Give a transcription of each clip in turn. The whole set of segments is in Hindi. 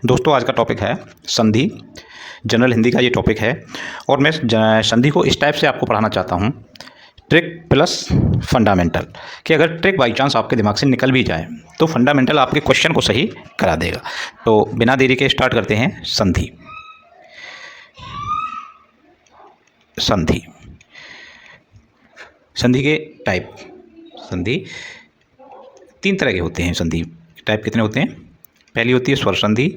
दोस्तों आज का टॉपिक है संधि। जनरल हिंदी का ये टॉपिक है और मैं संधि को इस टाइप से आपको पढ़ाना चाहता हूँ, ट्रिक प्लस फंडामेंटल, कि अगर ट्रिक बाई चांस आपके दिमाग से निकल भी जाए तो फंडामेंटल आपके क्वेश्चन को सही करा देगा। तो बिना देरी के स्टार्ट करते हैं संधि। संधि संधि के टाइप, संधि तीन तरह के होते हैं। संधि टाइप कितने होते हैं? पहली होती है स्वर संधि,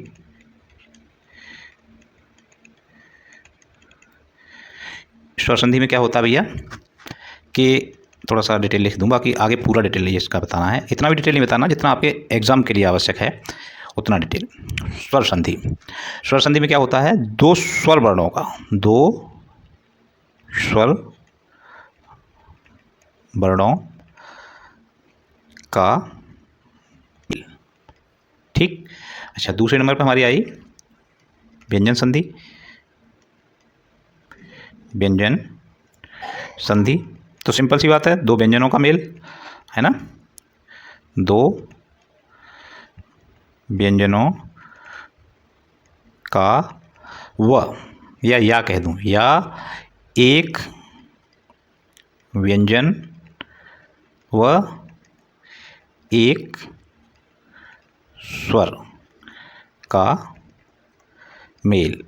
स्वर संधि में क्या होता है भैया कि थोड़ा सा डिटेल लिख दूँ, बाकी आगे पूरा डिटेल इसका बताना है। इतना भी डिटेल नहीं बताना जितना आपके एग्जाम के लिए आवश्यक है, उतना डिटेल। स्वर संधि, स्वर संधि में क्या होता है? दो स्वर वर्णों का, दो स्वर वर्णों का, ठीक। अच्छा, दूसरे नंबर पर हमारी आई व्यंजन संधि। व्यंजन संधि तो सिंपल सी बात है, दो व्यंजनों का मेल, है ना। दो व्यंजनों का व, या कह दूं, या एक व्यंजन व एक स्वर का मेल।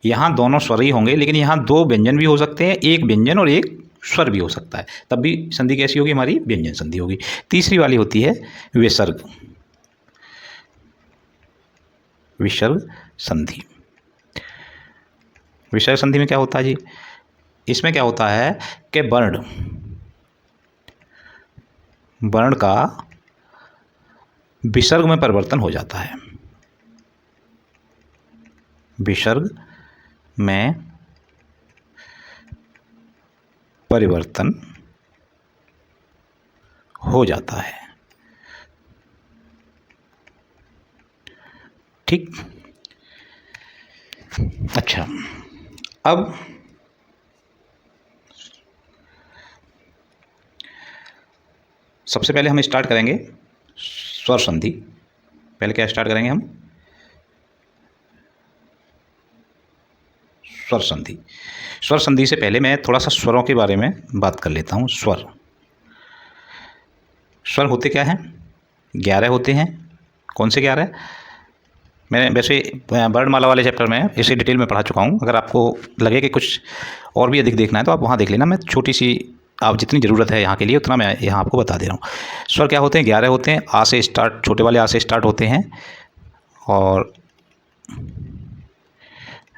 यहाँ दोनों स्वर ही होंगे, लेकिन यहाँ दो व्यंजन भी हो सकते हैं, एक व्यंजन और एक स्वर भी हो सकता है, तब भी संधि कैसी होगी? हमारी व्यंजन संधि होगी। तीसरी वाली होती है विसर्ग, विसर्ग संधि। विसर्ग संधि में क्या होता है जी? इसमें क्या होता है कि वर्ण का विसर्ग में परिवर्तन हो जाता है। विसर्ग में परिवर्तन हो जाता है, ठीक। अच्छा, अब सबसे पहले हम स्टार्ट करेंगे स्वर संधि। पहले क्या स्टार्ट करेंगे हम? स्वर संधि। स्वर संधि से पहले मैं थोड़ा सा स्वरों के बारे में बात कर लेता हूँ। स्वर, स्वर होते क्या हैं? 11 होते हैं। कौन से 11? मैंने वैसे वर्णमाला वाले चैप्टर में इसे डिटेल में पढ़ा चुका हूँ। अगर आपको लगे कि कुछ और भी अधिक देखना है तो आप वहाँ देख लेना। मैं छोटी सी, आप जितनी ज़रूरत है यहाँ के लिए उतना मैं यहाँ आपको बता दे रहा हूँ। स्वर क्या होते हैं? 11 होते हैं। आ से स्टार्ट, छोटे वाले आ से स्टार्ट होते हैं और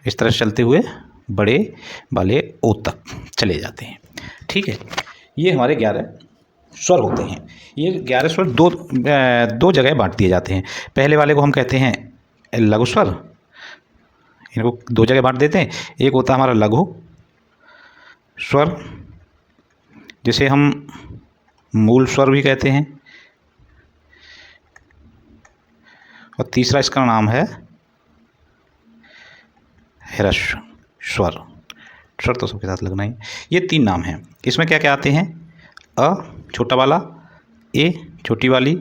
इस तरह से चलते हुए बड़े वाले ओ तक चले जाते हैं, ठीक है। ये हमारे 11 स्वर होते हैं। ये 11 स्वर दो जगह बांट दिए जाते हैं। पहले वाले को हम कहते हैं लघु स्वर, इनको दो जगह बांट देते हैं। एक होता है हमारा लघु स्वर, जिसे हम मूल स्वर भी कहते हैं, और तीसरा इसका नाम है ह्रस्व स्वर। स्वर तो सबके साथ लगना ही। ये तीन नाम हैं। इसमें क्या क्या आते हैं? अ छोटा वाला, ए छोटी वाली,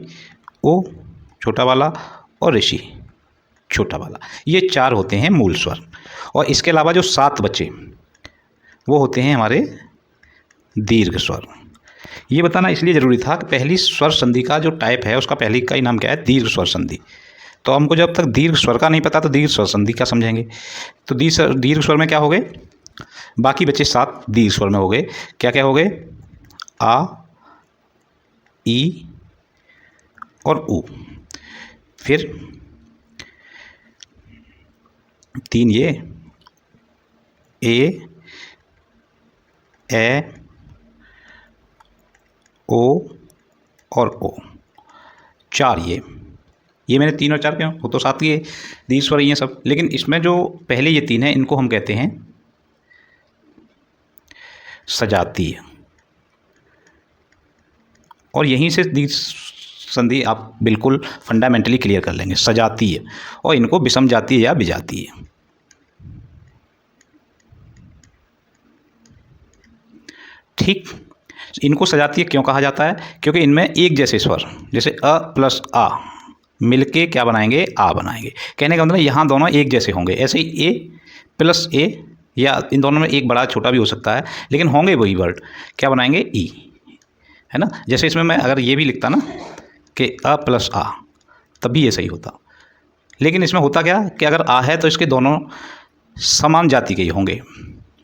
ओ छोटा वाला और ऋषि छोटा वाला। ये 4 होते हैं मूल स्वर। और इसके अलावा जो 7 बचे वो होते हैं हमारे दीर्घ स्वर। ये बताना इसलिए ज़रूरी था कि पहली स्वर संधि का जो टाइप है उसका पहली का ही नाम क्या है? दीर्घ स्वर संधि। तो हमको जब तक दीर्घ स्वर का नहीं पता तो दीर्घ स्वर संधि क्या समझेंगे? तो दीर्घ स्वर में क्या हो गए? बाकी बचे 7 दीर्घ स्वर में हो गए। क्या क्या हो गए? आ, ई और उ। फिर 3 ये, ए, ओ और ओ। 4 ये मैंने 3 और 4 क्यों? वो तो 7 ये दीर्घ स्वर ही हैं सब। लेकिन इसमें जो पहले ये 3 हैं इनको हम कहते हैं सजातीय। और यहीं से दीर्घ संधि आप बिल्कुल फंडामेंटली क्लियर कर लेंगे, सजातीय। और इनको विषम जातीय या विजातीय। ठीक। इनको सजातीय क्यों कहा जाता है? क्योंकि इनमें एक जैसे स्वर, जैसे अ प्लस आ मिलके क्या बनाएंगे, आ बनाएंगे। कहने का मतलब यहाँ दोनों एक जैसे होंगे। ऐसे ही ए प्लस ए, या इन दोनों में एक बड़ा छोटा भी हो सकता है, लेकिन होंगे वही वर्ड, क्या बनाएंगे, ई, है ना। जैसे इसमें मैं अगर ये भी लिखता ना कि अ प्लस आ, तब भी ये सही होता। लेकिन इसमें होता क्या कि अगर आ है तो इसके दोनों समान जाति के ही होंगे,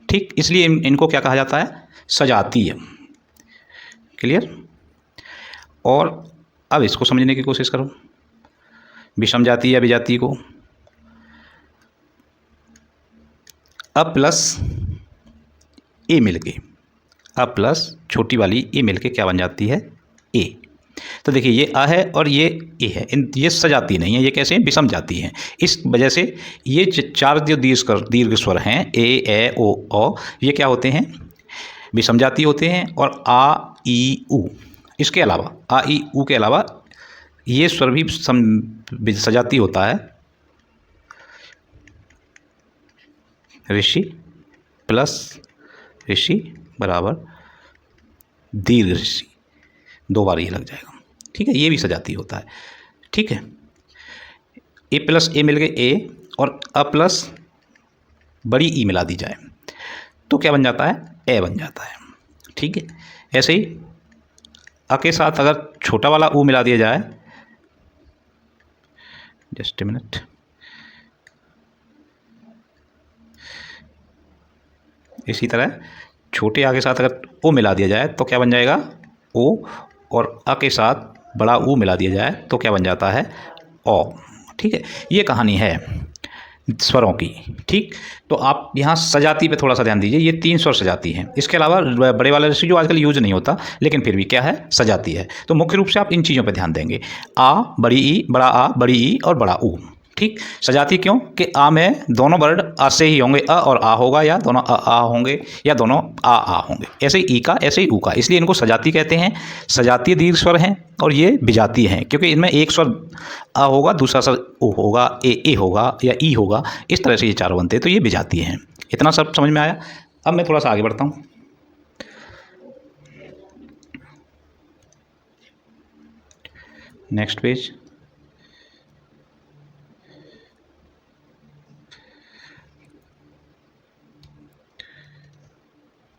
ठीक। इसलिए इनको क्या कहा जाता है, सजातीय। क्लियर। और अब इसको समझने की कोशिश करो, विषम जाति या विजातीय को। अ प्लस ए मिलके, अ प्लस छोटी वाली ए मिलके क्या बन जाती है, ए। तो देखिए ये अ है और ये ए है, ये सजाती नहीं है, ये कैसे हैं, विषम जाती हैं। इस वजह से ये चार जो दीर्घ स्वर हैं, ए ओ औ, ये क्या होते हैं, विषम जाती होते हैं। और आ ई उ, इसके अलावा आ ई उ के अलावा ये स्वर भी सजाती होता है। ऋषि प्लस ऋषि बराबर दीर्घ ऋषि, दो बार ये लग जाएगा, ठीक है। ये भी सजाती होता है, ठीक है। ए प्लस ए मिल गए ए, और अ प्लस बड़ी ई मिला दी जाए तो क्या बन जाता है, ए बन जाता है, ठीक है। ऐसे ही अ के साथ अगर छोटा वाला ऊ मिला दिया जाए, जस्ट ए मिनट, इसी तरह छोटे आ के साथ अगर ओ मिला दिया जाए तो क्या बन जाएगा, ओ, और अ के साथ बड़ा ऊ मिला दिया जाए तो क्या बन जाता है, ओ, ठीक है। ये कहानी है स्वरों की, ठीक। तो आप यहाँ सजाती पे थोड़ा सा ध्यान दीजिए, ये 3 स्वर सजाती हैं। इसके अलावा बड़े वाला ऋषि जो आजकल यूज नहीं होता, लेकिन फिर भी क्या है, सजाती है। तो मुख्य रूप से आप इन चीज़ों पे ध्यान देंगे, आ बड़ी ई, बड़ा आ बड़ी ई और बड़ा ऊ, ठीक। सजाती क्यों कि आ में दोनों वर्ड आ से ही होंगे, अ और आ होगा, या दोनों आ होंगे, या दोनों आ होंगे। ऐसे ही ई का, ऐसे ही ऊ का, इसलिए इनको सजाती कहते हैं। सजातीय दीर्घ स्वर हैं और ये विजातीय हैं, क्योंकि इनमें एक स्वर आ होगा, दूसरा स्वर ओ होगा, ए होगा या ई होगा, इस तरह से ये चारों बनते हैं। तो ये विजातीय हैं। इतना सब समझ में आया। अब मैं थोड़ा सा आगे बढ़ता हूँ। Next page.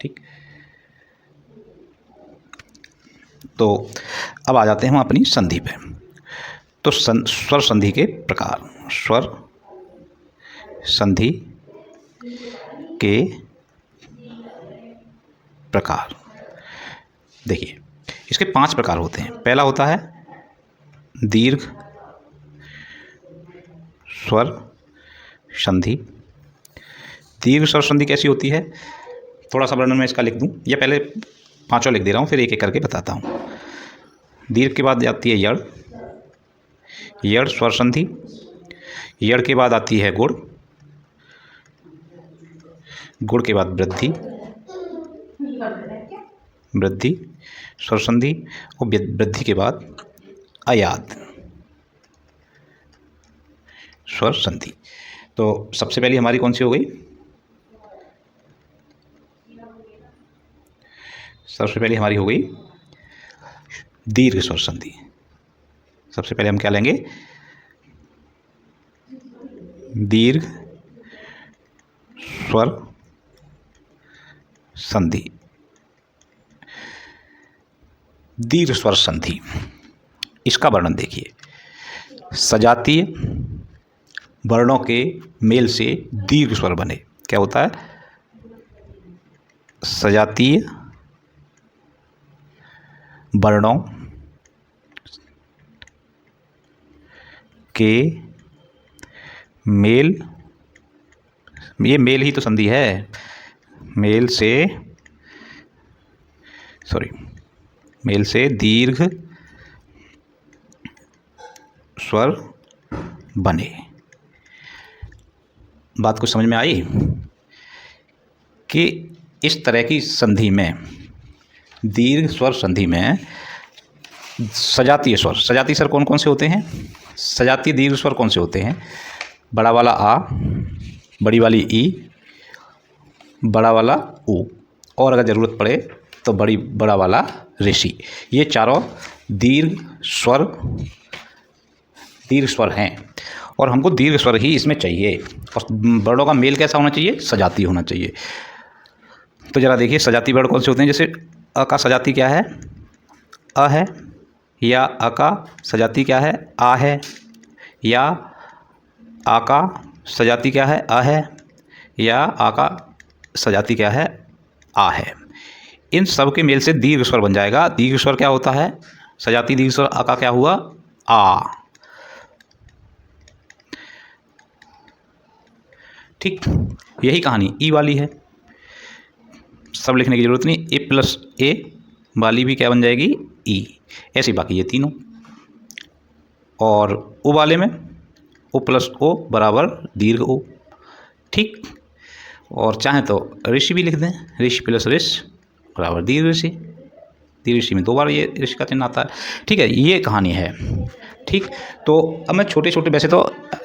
ठीक, तो अब आ जाते हैं हम अपनी संधि पे। तो स्वर संधि के प्रकार, स्वर संधि के प्रकार देखिए, इसके 5 प्रकार होते हैं। पहला होता है दीर्घ स्वर संधि। दीर्घ स्वर संधि कैसी होती है, थोड़ा सा वर्णन मैं इसका लिख दूं, या पहले 5 लिख दे रहा हूँ, फिर एक एक करके बताता हूँ। दीर्घ के बाद आती है यड़, यड़ स्वर संधि। यड़ के बाद आती है गुड़, गुड़ के बाद वृद्धि, वृद्धि स्वर संधि। और वृद्धि के बाद अयाद स्वर संधि। तो सबसे पहले हमारी कौन सी हो गई, सबसे पहले हमारी हो गई दीर्घ स्वर संधि। सबसे पहले हम क्या लेंगे, दीर्घ स्वर संधि। दीर्घ स्वर संधि, इसका वर्णन देखिए। सजातीय वर्णों के मेल से दीर्घ स्वर बने, क्या होता है, सजातीय वर्णों के मेल, ये मेल ही तो संधि है, मेल से, सॉरी, मेल से दीर्घ स्वर बने। बात कुछ समझ में आई कि इस तरह की संधि में, दीर्घ स्वर संधि में सजातीय स्वर, सजातीय स्वर कौन कौन से होते हैं, सजातीय दीर्घ स्वर कौन से होते हैं, बड़ा वाला आ, बड़ी वाली ई, बड़ा वाला ऊ, और अगर ज़रूरत पड़े तो बड़ा वाला ऋषि। ये चारों दीर्घ स्वर दीर्घ स्वर हैं और हमको दीर्घ स्वर ही इसमें चाहिए। और वर्णों का मेल कैसा होना चाहिए? सजाती होना चाहिए। तो ज़रा देखिए सजाती वर्ण कौन से होते हैं। जैसे अ का सजाती क्या है? अ है, या अ का सजाती क्या है? आ है, या आ का सजाती क्या है? अ है, या आ का सजाती क्या है? आ है। इन सब के मेल से दीर्घ स्वर बन जाएगा। दीर्घ स्वर क्या होता है? सजाती दीर्घ स्वर आ का क्या हुआ? आ। ठीक, यही कहानी ई वाली है। सब लिखने की जरूरत नहीं, ए प्लस ए वाली भी क्या बन जाएगी? ई। ऐसे बाकी ये तीनों। और ओ वाले में ओ प्लस ओ बराबर दीर्घ ओ। ठीक, और चाहें तो ऋषि भी लिख दें, ऋषि प्लस ऋष बराबर दीर्घ ऋषि। दीर्घ ऋषि में 2 बार ये ऋषि का चिन्ह आता है। ठीक है, ये कहानी है। ठीक, तो अब मैं छोटे छोटे, वैसे तो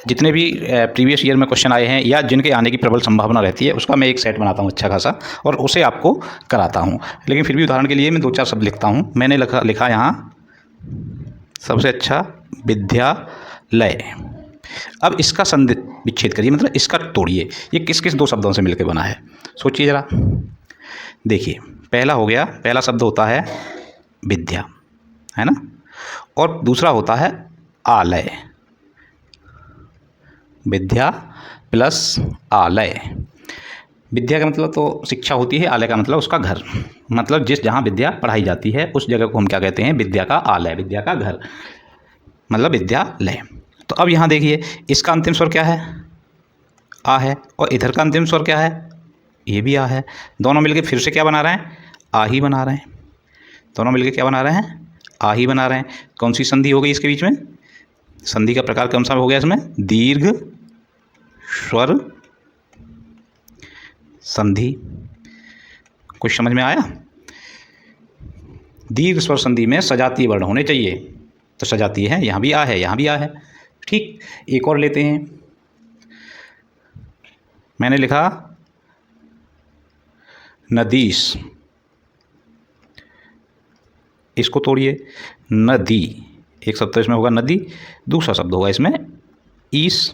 जितने भी प्रीवियस ईयर में क्वेश्चन आए हैं या जिनके आने की प्रबल संभावना रहती है उसका मैं एक सेट बनाता हूँ अच्छा खासा और उसे आपको कराता हूँ। लेकिन फिर भी उदाहरण के लिए मैं 2-4 शब्द लिखता हूँ। मैंने लिखा यहाँ सबसे अच्छा विद्यालय। अब इसका संधि विच्छेद करिए, मतलब इसका तोड़िए। ये किस किस 2 शब्दों से मिलकर बना है? सोचिए ज़रा। देखिए पहला हो गया, पहला शब्द होता है विद्या, है ना, और दूसरा होता है आलय। विद्या प्लस आलय। विद्या का मतलब तो शिक्षा होती है, आलय का मतलब उसका घर, मतलब जहाँ विद्या पढ़ाई जाती है उस जगह को हम क्या कहते हैं? विद्या का आलय, विद्या का घर, मतलब विद्यालय। तो अब यहाँ देखिए इसका अंतिम स्वर क्या है? आ है, और इधर का अंतिम स्वर क्या है? ये भी आ है। दोनों मिलके फिर से क्या बना रहे हैं? आ ही बना रहे हैं। दोनों मिलके क्या बना रहे हैं? आ ही बना रहे हैं। कौन सी संधि हो गई इसके बीच में? संधि का प्रकार कौन सा हो गया इसमें? दीर्घ स्वर संधि। कुछ समझ में आया? दीर्घ स्वर संधि में सजातीय वर्ण होने चाहिए, तो सजातीय है, यहाँ भी आ है, यहाँ भी आ है। ठीक, एक और लेते हैं। मैंने लिखा नदीस, इसको तोड़िए, नदी। एक शब्द तो इसमें होगा नदी, दूसरा शब्द होगा इसमें ईस।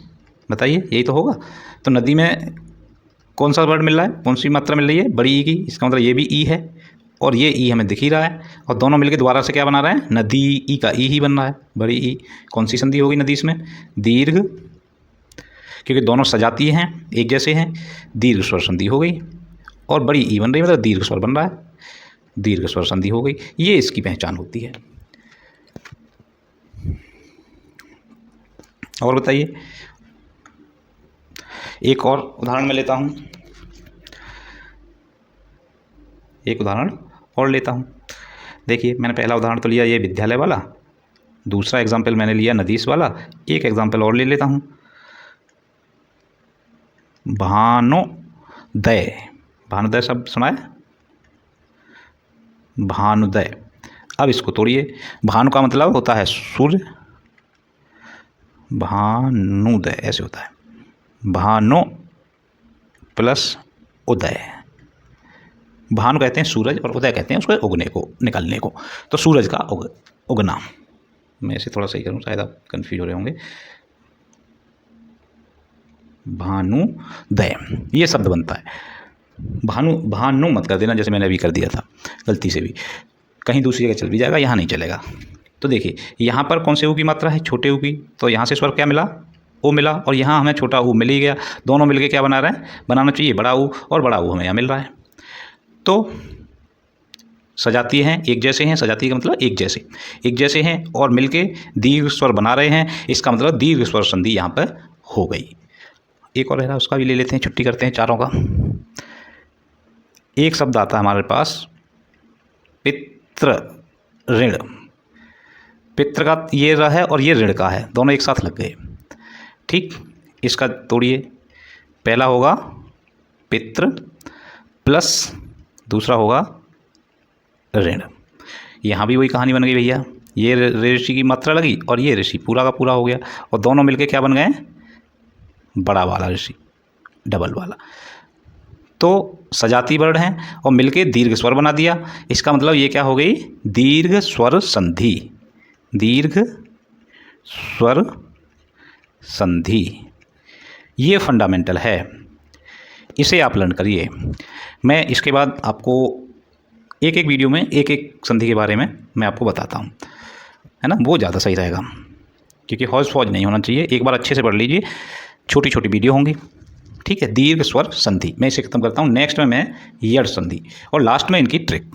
बताइए यही तो होगा। तो नदी में कौन सा वर्ड मिल रहा है? कौन सी मात्रा मिल रही है? बड़ी ई की। इसका मतलब ये भी ई है और ये ई हमें दिख ही रहा है, और दोनों मिलकर दोबारा से क्या बना रहे हैं? नदी। ई का ई ही बन रहा है, बड़ी ई। कौन सी संधि होगी नदी इसमें? दीर्घ, क्योंकि दोनों सजाती हैं, एक जैसे हैं, दीर्घ स्वर संधि हो गई। और बड़ी ई बन रही है, मतलब दीर्घ स्वर बन रहा है, दीर्घ स्वर संधि हो गई। ये इसकी पहचान होती है। और बताइए, एक और उदाहरण मैं लेता हूँ, एक उदाहरण और लेता हूँ। देखिए मैंने पहला उदाहरण तो लिया ये विद्यालय वाला, दूसरा एग्जाम्पल मैंने लिया नदीस वाला, एक एग्जाम्पल और ले लेता हूँ, भानुदय। भानुदय शब्द सुना है? भानुदय। अब इसको तोड़िए। भानु का मतलब होता है सूर्य, भानुदय ऐसे होता है, भानु प्लस उदय। भानु कहते हैं सूरज और उदय कहते हैं उसको उगने को, निकलने को। तो सूरज का उगना। मैं इसे थोड़ा सही करूं, शायद आप कंफ्यूज हो रहे होंगे। भानुदय ये शब्द बनता है। भानु मत कर देना, जैसे मैंने अभी कर दिया था गलती से भी, कहीं दूसरी जगह चल भी जाएगा, यहाँ नहीं चलेगा। तो देखिए यहाँ पर कौन से ऊ की मात्रा है? छोटे ऊ की। तो यहाँ से स्वर क्या मिला? ओ मिला, और यहाँ हमें छोटा ऊ मिल ही गया। दोनों मिलके क्या बना रहे हैं? बनाना चाहिए बड़ा ऊ, और बड़ा ऊ हमें यहाँ मिल रहा है। तो सजातीय हैं, एक जैसे हैं, सजातीय का मतलब एक जैसे हैं और मिलके दीर्घ स्वर बना रहे हैं, इसका मतलब दीर्घ स्वर संधि यहाँ पर हो गई। एक और रह रहा, उसका भी ले लेते हैं, छुट्टी करते हैं चारों का। एक शब्द आता है हमारे पास पितृ ऋण। पितृ का ये र है और ये ऋण का है, दोनों एक साथ लग गए। ठीक, इसका तोड़िए। पहला होगा पितृ प्लस दूसरा होगा ऋण। यहाँ भी वही कहानी बन गई भैया, ये ऋषि की मात्रा लगी और ये ऋषि पूरा का पूरा हो गया, और दोनों मिलके क्या बन गए? बड़ा वाला ऋषि, डबल वाला। तो सजाती वर्ण हैं और मिलके दीर्घ स्वर बना दिया। इसका मतलब ये क्या हो गई? दीर्घ स्वर संधि। दीर्घ स्वर संधि, ये फंडामेंटल है, इसे आप लर्न करिए। मैं इसके बाद आपको एक एक वीडियो में एक एक संधि के बारे में मैं आपको बताता हूँ, है ना, वो ज़्यादा सही रहेगा, क्योंकि हौज फौज नहीं होना चाहिए। एक बार अच्छे से पढ़ लीजिए, छोटी छोटी वीडियो होंगी, ठीक है। दीर्घ स्वर संधि मैं इसे खत्म करता हूँ। नेक्स्ट में मैं यड़ संधि और लास्ट में इनकी ट्रिक।